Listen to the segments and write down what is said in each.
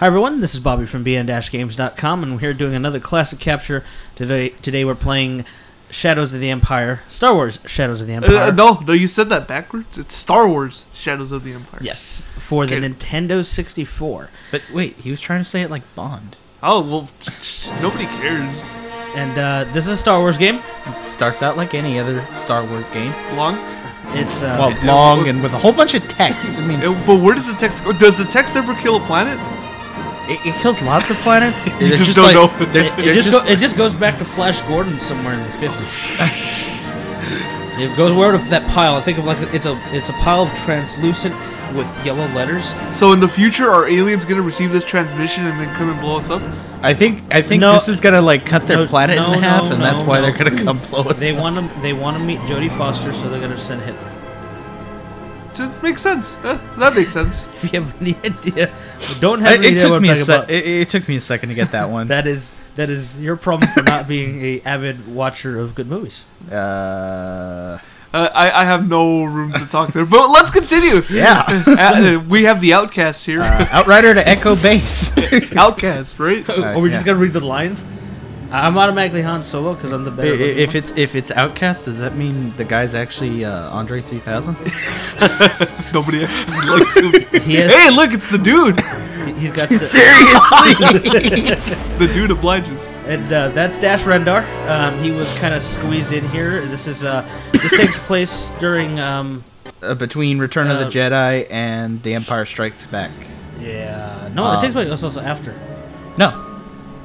Hi everyone, this is Bobby from bn-games.com, and we're here doing another classic capture. Today we're playing Shadows of the Empire, Star Wars Shadows of the Empire. No, you said that backwards. It's Star Wars Shadows of the Empire. Yes, for the Nintendo 64. But wait, he was trying to say it like Bond. Oh, well, nobody cares. And this is a Star Wars game. It starts out like any other Star Wars game. Long? It's long and with a whole bunch of text. I mean, but where does the text go? Does the text ever kill a planet? It kills lots of planets. You just don't know. It just goes back to Flash Gordon somewhere in the 50s. It goes where that pile. I think of like it's a pile of translucent with yellow letters. So in the future, are aliens gonna receive this transmission and then come and blow us up? I think this is gonna like cut their planet in half, and that's why they're gonna come blow us up. They want to meet Jodie Foster, so they're gonna send Hitler. It makes sense. That makes sense. If you have any idea, don't have any idea what I'm talking about. It took me a second to get that one. That is your problem for not being a avid watcher of good movies. I have no room to talk there, but let's continue. Yeah. We have the Outcast here. Outrider to Echo Base. Outcast, right? Are we just gonna read the lines? I'm automatically Han Solo because I'm the better. If it's Outcast, does that mean the guy's actually Andre 3000? Nobody actually likes him. Hey, look, it's the dude. He's got seriously. The dude obliges. And that's Dash Rendar. He was kind of squeezed in here. This takes place during between Return of the Jedi and The Empire Strikes Back. Yeah. No, it takes place also after. No.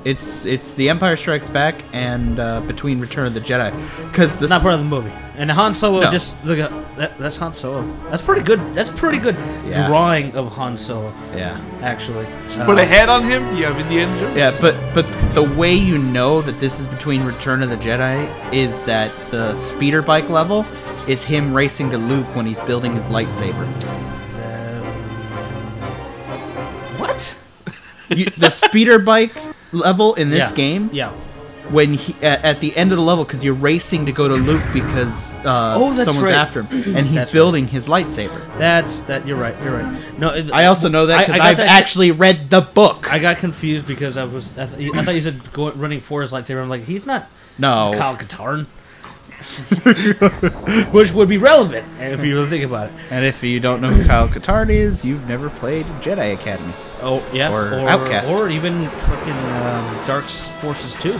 It's The Empire Strikes Back and between Return of the Jedi, because not part of the movie. And Han Solo just look at that's Han Solo. That's pretty good. That's pretty good drawing of Han Solo. Yeah, actually. Put a head on him. You have Indiana Jones. Yeah, but the way you know that this is between Return of the Jedi is that the speeder bike level is him racing to Luke when he's building his lightsaber. What? The speeder bike level in this game, when he at the end of the level, because you're racing to go to Luke because someone's after him, and he's building his lightsaber. You're right. No, I also know that because I've actually read the book. I got confused because I thought you said running for his lightsaber. I'm like, he's not. No, Kyle Katarn. Which would be relevant if you really think about it. And if you don't know who Kyle Katarn is, you've never played Jedi Academy. Oh yeah, or Outcast, or even fucking Dark Forces 2.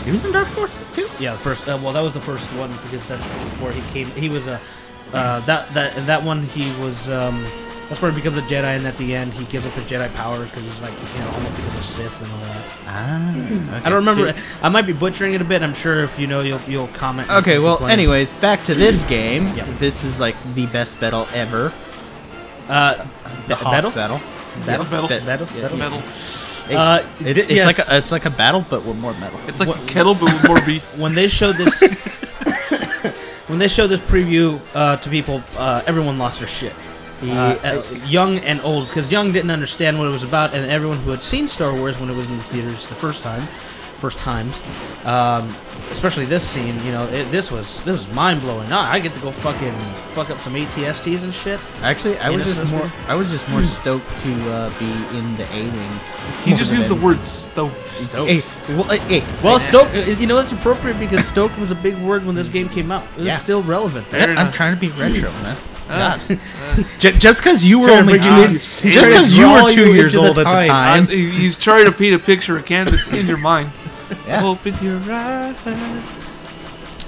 He was in Dark Forces 2. Yeah, the first. Well, that was the first one because that's where he came. He was that one. He was. That's where he becomes a Jedi, and at the end he gives up his Jedi powers because he's like, almost becomes a Sith and all that. Okay. I don't remember. I might be butchering it a bit. I'm sure if you know, you'll comment. Okay, well, anyways, back to this game. This is like the best battle ever. The Hoth battle. Metal. It's like a battle, but with more metal. It's like a kettle, but with more beat. When they showed this, when they showed this preview to people, everyone lost their shit. Young and old, because Young didn't understand what it was about, and everyone who had seen Star Wars when it was in the theaters the first times, especially this scene, this was mind blowing. I get to go fuck up some ATSTs and shit. Actually, I was just more stoked to be in the A-wing. He just used the word stoked. Stoked. That's appropriate because stoked was a big word when this game came out. It was still relevant. I'm trying to be retro, man. Just because you were only 2 years old at the time. He's trying to paint a picture of canvas in your mind. Open your eyes.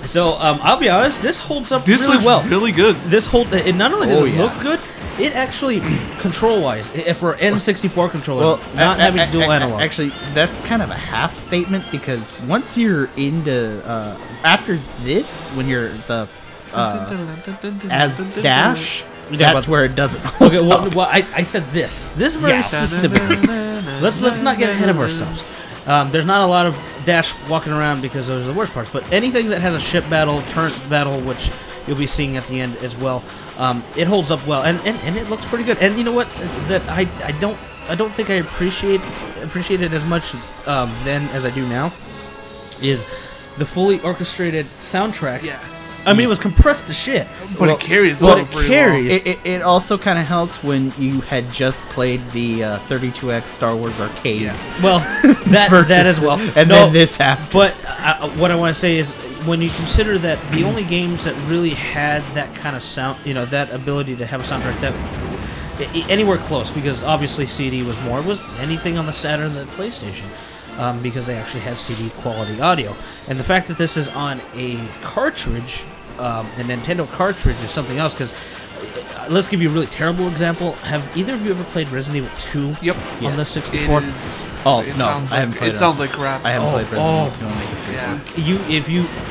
So I'll be honest, this holds up really looks well. Really good. It not only does it look good, it actually control-wise, for N64 controller, not having dual analog. Actually, that's kind of a half statement because once you're into after this, when you're as Dash, that's where it doesn't hold up. Well, I said this very specifically. Let's not get ahead of ourselves. There's not a lot of Dash walking around because those are the worst parts, but anything that has a ship battle, turret battle, which you'll be seeing at the end as well, it holds up well, and it looks pretty good. And you know what? That I don't think I appreciate it as much then as I do now is the fully orchestrated soundtrack. I mean, it was compressed to shit. But it carries. Well, it carries. It also kind of helps when you had just played the 32X Star Wars arcade. Yeah. Well, that as well. And then this happened. But what I want to say is, when you consider that the only games that really had that kind of sound, that ability to have a soundtrack that anywhere close, because obviously CD was anything on the Saturn and the PlayStation. Because they actually had CD quality audio. And the fact that this is on a cartridge, a Nintendo cartridge, is something else. Because let's give you a really terrible example. Have either of you ever played Resident Evil 2 Yep. on the 64? I haven't played it. It sounds like crap. I haven't played Resident Evil 2 on the 64. Yeah.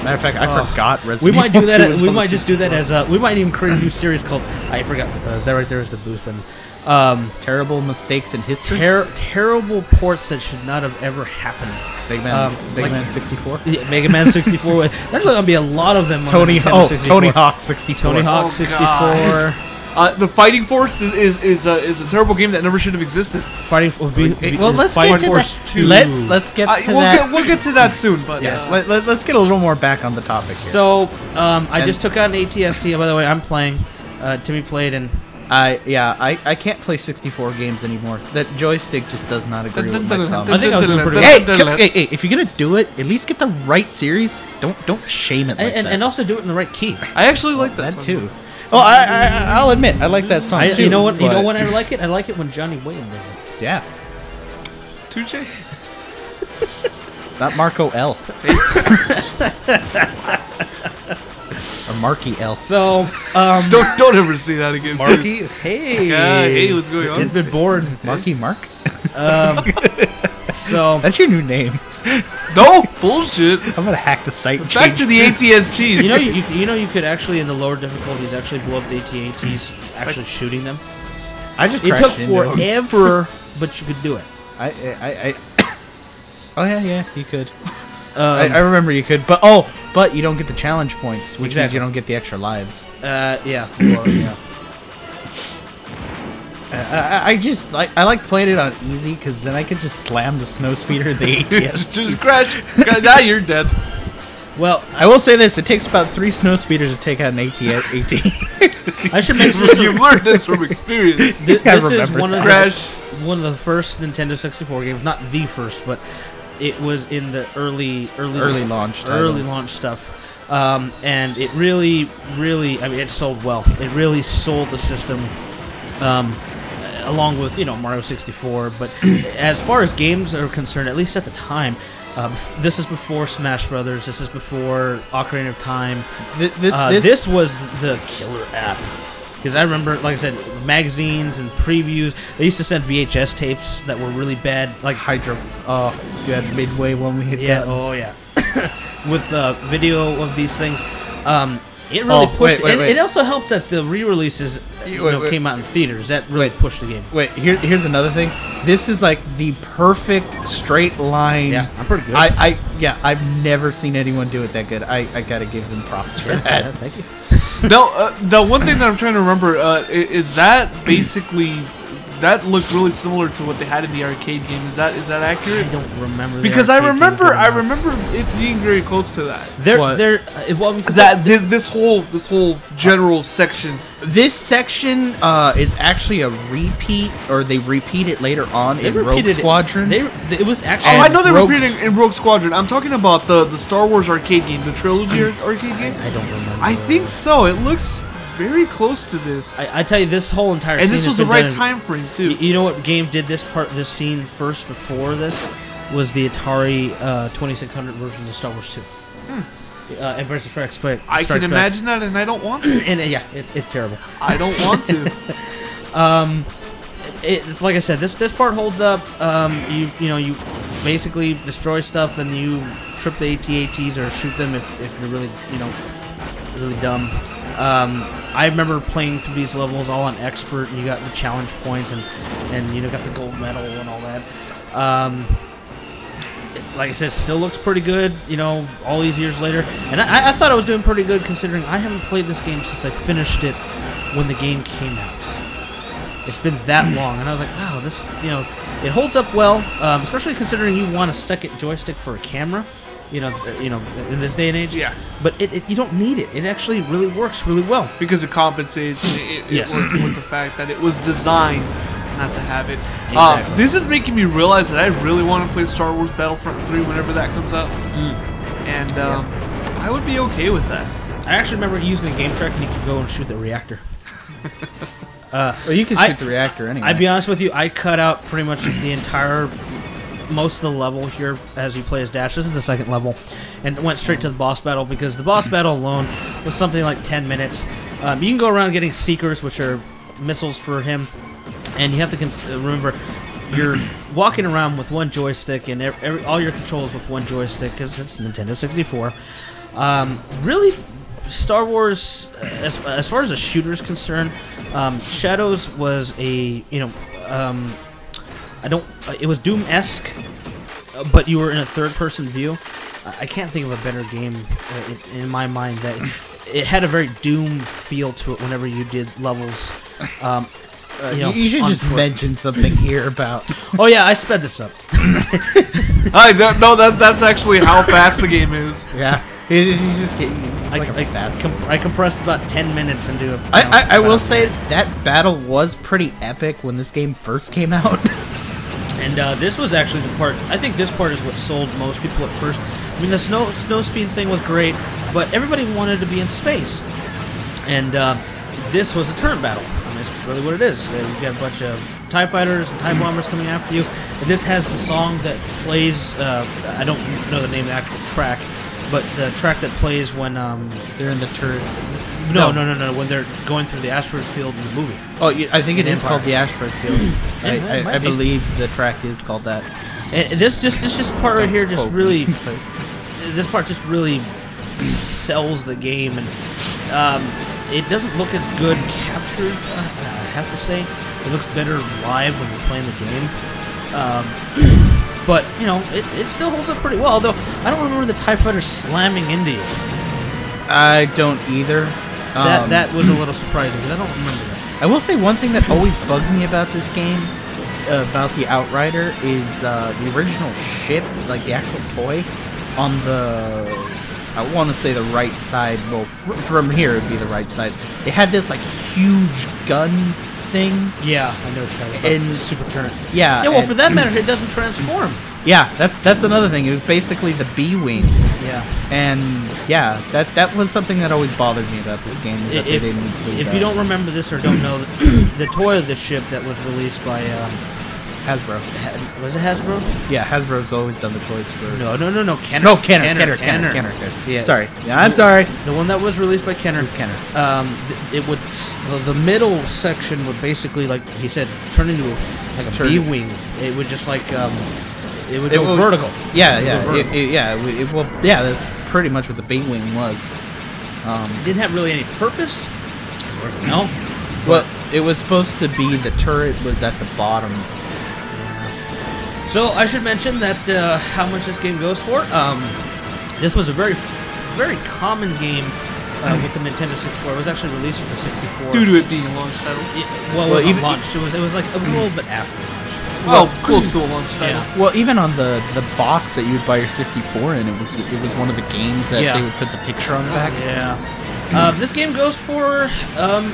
Matter of fact, I forgot Resident Evil 2. We might do that. We might just do that as we might even create a new series called. I forgot that right there is the boost button. Terrible mistakes in history. Terrible ports that should not have ever happened. Mega Man 64. Yeah, Mega Man 64. There's going to be a lot of them. Tony Hawk 64. Tony Hawk 64. The Fighting Force is a terrible game that never should have existed. Let's get to that. Let's get to that. We'll get to that soon, but yes, let's get a little more back on the topic here. So, I just took out an ATST. By the way, I'm playing. Timmy played, and I can't play 64 games anymore. That joystick just does not agree with my thumb. I think I was doing pretty good. Hey, if you're gonna do it, at least get the right series. Don't shame it like that. And also do it in the right key. I actually like that too. Oh, I'll admit, I like that song too. You know what? You know when I like it? I like it when Johnny Williams does it. Yeah. Touche. Not Marco L. Or Marky L. So, don't ever see that again. Marky, hey. Hey, what's going on? It's been bored. Marky Mark? So that's your new name. No bullshit. I'm gonna hack the site. Back to the ATSTs. You could actually in the lower difficulties actually blow up the ATATs actually shooting them. It took forever, but you could do it. Oh yeah, you could. I remember you could, but you don't get the challenge points, which means you don't get the extra lives. Yeah. Well, yeah. I like playing it on easy because then I could just slam the snow speeder in the ATS. just crash. Now you're dead. Well, I will say this: it takes about 3 snow speeders to take out an AT. I should mention you've learned this from experience. This is one of the first Nintendo 64 games, not the first, but it was in the early launch stuff. And it really, it sold well. It really sold the system. Along with Mario 64, but as far as games are concerned, at least at the time, this is before Smash Brothers. This is before Ocarina of Time. This was the killer app because I remember, like I said, magazines and previews. They used to send VHS tapes that were really bad, like Hydro. You had Midway when we hit that. Oh yeah, with video of these things. It really pushed it. It also helped that the re-releases came out in theaters. That really pushed the game. Here's another thing. This is like the perfect straight line. Yeah, I'm pretty good. I've never seen anyone do it that good. I gotta give them props for that. Yeah, thank you. No, the one thing that I'm trying to remember is that basically that looked really similar to what they had in the arcade game. Is that accurate? I don't remember. Because I remember it being very close to that. This whole general section. This section is actually a repeat, or they repeat it later on in Rogue Squadron. It was actually. Oh, I know they repeated it in Rogue Squadron. I'm talking about the Star Wars arcade game, the trilogy arcade game. I don't remember. I think so. It looks very close to this. I tell you, this whole entire and scene this was the right time frame too. You know what game did this scene first before this? Was the Atari 2600 version of Star Wars 2. Empire Strikes Back. I can imagine that, and I don't want to. And yeah, it's terrible. I don't want to. Like I said, this part holds up. You basically destroy stuff, and you trip the AT-ATs or shoot them if you're really really dumb. I remember playing through these levels all on expert, and you got the challenge points, and got the gold medal and all that. Like I said, it still looks pretty good, all these years later. And I thought I was doing pretty good considering I haven't played this game since I finished it when the game came out. It's been that long, and I was like, wow, this, it holds up well, especially considering you want a second joystick for a camera. in this day and age. Yeah. But you don't need it. It actually really works really well. Because it compensates. It works with the fact that it was designed not to have it. Exactly. This is making me realize that I really want to play Star Wars Battlefront 3 whenever that comes out. And I would be okay with that. I actually remember using a game track and you could go and shoot the reactor. Well, you can shoot the reactor anyway. I'd be honest with you, I cut out pretty much the entire... most of the level here as you play as Dash. This is the second level, and went straight to the boss battle because the boss battle alone was something like 10 minutes. You can go around getting Seekers, which are missiles for him, and you have to remember you're walking around with one joystick, and all your controls with one joystick because it's Nintendo 64. Really, Star Wars, as far as the shooter is concerned, Shadows was a it was Doom-esque, but you were in a third-person view. I can't think of a better game in my mind that it had a very Doom feel to it whenever you did levels. You should just mention something here about... Oh yeah, I sped this up. That's actually how fast the game is. Yeah. I compressed about 10 minutes into it. I will say that battle was pretty epic when this game first came out. And this was actually the part. I think this part is what sold most people at first. I mean, the snow speed thing was great, but everybody wanted to be in space. And this was a turn battle. I mean, that's really what it is. You got a bunch of TIE fighters and TIE bombers coming after you. And this has the song that plays. I don't know the name of the actual track, but the track that plays when they're in the turrets. No. When they're going through the asteroid field in the movie. Oh, I think it is called the asteroid field. I believe the track is called that. And this part right here just really, this part just really sells the game, and it doesn't look as good captured. I have to say, it looks better live when you're playing the game. But it still holds up pretty well. Although I don't remember the TIE fighter slamming into you. I don't either. That was a little surprising because I don't remember that. I will say one thing that always bugged me about this game, about the Outrider, is the original ship, like the actual toy, on the, I want to say the right side. Well, from here it'd be the right side. It had this like huge gun thing. Yeah, I know what you're talking about. And super turn. Yeah. Yeah. Well, for that matter, it doesn't transform. Yeah, that's another thing. It was basically the B-wing. Yeah. And yeah, that was something that always bothered me about this game. Is that they didn't include if that. you don't remember this or don't know, the toy of the ship that was released by Hasbro. Was it Hasbro? Yeah, Hasbro's always done the toys for... No. Kenner. No, Kenner. Yeah. Sorry. Yeah, I'm sorry. The one that was released by Kenner. It was Kenner. It would... The middle section would basically, like he said, turn into like a B-wing. It would just like... it would go vertical. Yeah. That's pretty much what the B-wing was. It didn't have really any purpose, as far as I know. Well, it was supposed to be the turret was at the bottom. So I should mention that how much this game goes for. This was a very, very common game with the Nintendo 64. It was actually released with the 64. Due to it being a launch title. It wasn't launched. It was a little bit after launch. Well, close to a launch title. Yeah. Well, even on the box that you would buy your 64 in, it was one of the games that they would put the picture on the back. Yeah. This game goes for,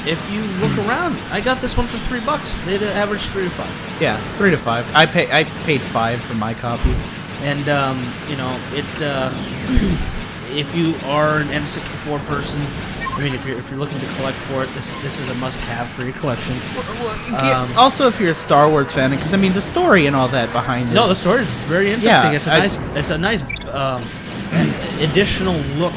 if you look around, I got this one for $3. They average 3 to 5. Yeah, 3 to 5. I paid 5 for my copy. And if you are an N64 person, I mean, if you're looking to collect for it, this is a must-have for your collection. Also, if you're a Star Wars fan, because I mean, the story and all that behind this. No, the story is very interesting. Yeah, it's a nice additional look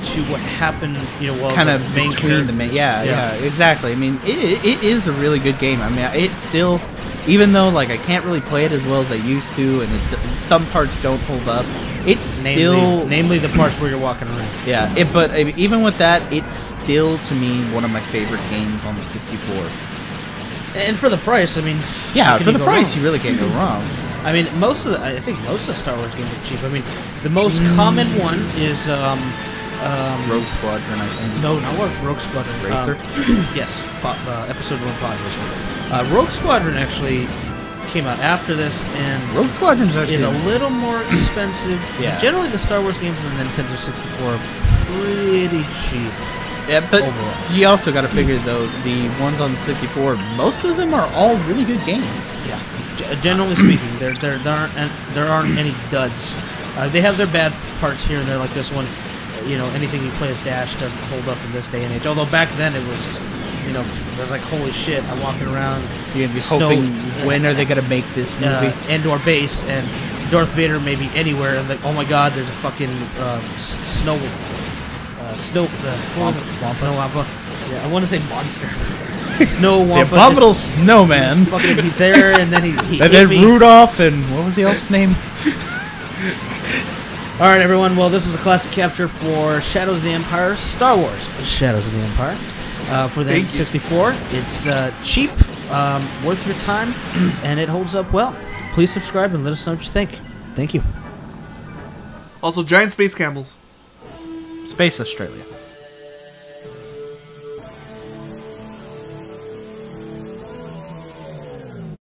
to what happened. While kind of main between the main. Yeah, exactly. I mean, it is a really good game. I mean, it's still, even though like I can't really play it as well as I used to, and some parts don't hold up. It's namely the parts where you're walking around. Yeah, but even with that, it's still to me one of my favorite games on the 64. And for the price, I mean, yeah, for the price, you really can't go wrong. I mean, I think most of the Star Wars games are cheap. I mean, the most common one is Rogue Squadron, I think. No, not Rogue Squadron. Racer. Yes, Episode 1 Pod Racer. Rogue Squadron actually came out after this, and Rogue Squadron is a little more expensive. Yeah. Generally, the Star Wars games on the Nintendo 64 are pretty cheap. Yeah, but overall. You also got to figure, though, the ones on the 64, most of them are all really good games. Yeah. Generally speaking, there aren't any duds. They have their bad parts here and there, like this one. You know, anything you play as Dash doesn't hold up in this day and age. Although back then it was, you know, it was like, holy shit, I'm walking around. You're going to be hoping, when are they going to make this movie? Endor base, and Darth Vader may be anywhere, and like, oh my god, there's a fucking snow Wampa. Yeah, I want to say monster. Snow Wampa. The abominable snowman. Fucking, he's there, and then he and then Rudolph, and what was the elf's name? All right, everyone. Well, this was a classic capture for Shadows of the Empire, Star Wars Shadows of the Empire, for the N64. It's cheap, worth your time, and it holds up well. Please subscribe and let us know what you think. Thank you. Also, giant space camels. Space Australia.